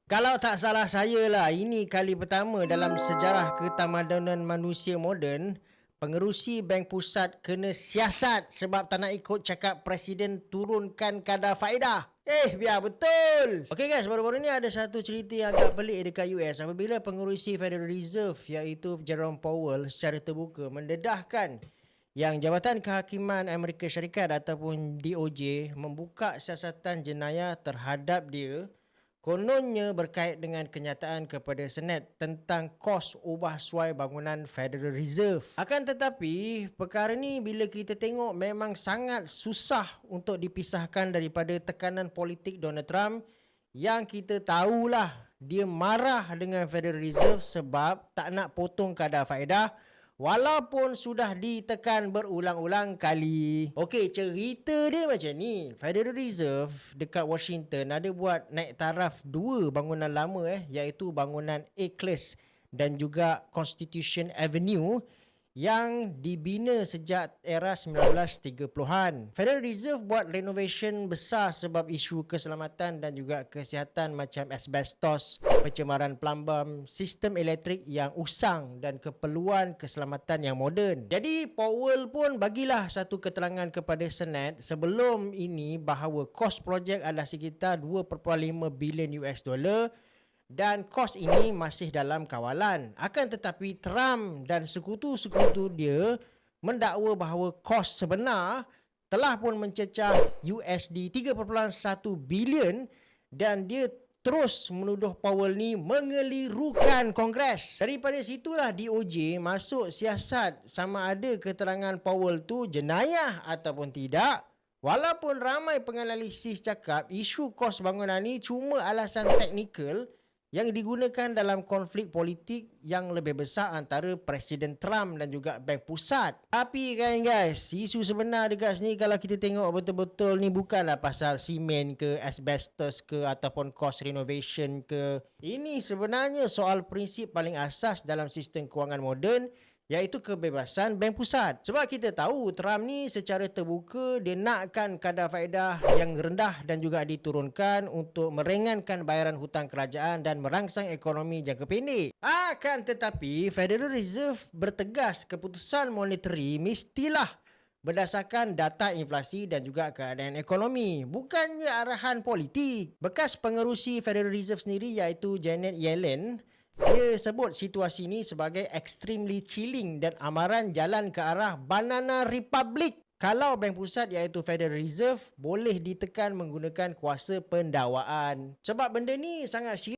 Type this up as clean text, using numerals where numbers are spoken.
Kalau tak salah saya lah, ini kali pertama dalam sejarah ketamadunan manusia moden, pengerusi bank pusat kena siasat sebab tak nak ikut cakap presiden turunkan kadar faedah. Biar betul. Okay guys, baru-baru ni ada satu cerita yang agak pelik dekat US apabila pengerusi Federal Reserve iaitu Jerome Powell secara terbuka mendedahkan yang Jabatan Kehakiman Amerika Syarikat ataupun DOJ membuka siasatan jenayah terhadap dia kononnya berkait dengan kenyataan kepada Senat tentang kos ubah suai bangunan Federal Reserve. Akan tetapi, perkara ni bila kita tengok memang sangat susah untuk dipisahkan daripada tekanan politik Donald Trump yang kita tahulah dia marah dengan Federal Reserve sebab tak nak potong kadar faedah walaupun sudah ditekan berulang-ulang kali. Okey, cerita dia macam ni. Federal Reserve dekat Washington ada buat naik taraf dua bangunan lama iaitu bangunan A-Class dan juga Constitution Avenue yang dibina sejak era 1930-an. Federal Reserve buat renovation besar sebab isu keselamatan dan juga kesihatan macam asbestos, pencemaran pelambam, sistem elektrik yang usang dan keperluan keselamatan yang moden. Jadi Powell pun bagilah satu keterangan kepada Senat sebelum ini bahawa kos projek adalah sekitar 2.5 bilion US dollar dan kos ini masih dalam kawalan. Akan tetapi Trump dan sekutu-sekutu dia mendakwa bahawa kos sebenar telah pun mencecah USD 3.1 bilion dan dia terus menuduh Powell ni mengelirukan Kongres. Daripada situlah DOJ masuk siasat sama ada keterangan Powell tu jenayah ataupun tidak. Walaupun ramai penganalisis cakap isu kos bangunan ni cuma alasan teknikal yang digunakan dalam konflik politik yang lebih besar antara Presiden Trump dan juga Bank Pusat. Tapi kan guys, isu sebenar dekat sini kalau kita tengok betul-betul ni bukanlah pasal simen ke, asbestos ke ataupun cost renovation ke. Ini sebenarnya soal prinsip paling asas dalam sistem kewangan moden iaitu kebebasan bank pusat. Sebab kita tahu Trump ni secara terbuka dia nakkan kadar faedah yang rendah dan juga diturunkan untuk meringankan bayaran hutang kerajaan dan merangsang ekonomi jangka pendek. Akan tetapi Federal Reserve bertegas keputusan monetary mestilah berdasarkan data inflasi dan juga keadaan ekonomi, bukannya arahan politik. Bekas pengerusi Federal Reserve sendiri iaitu Janet Yellen, dia sebut situasi ini sebagai extremely chilling dan amaran jalan ke arah banana republic kalau bank pusat iaitu Federal Reserve boleh ditekan menggunakan kuasa pendakwaan. Sebab benda ni sangat serius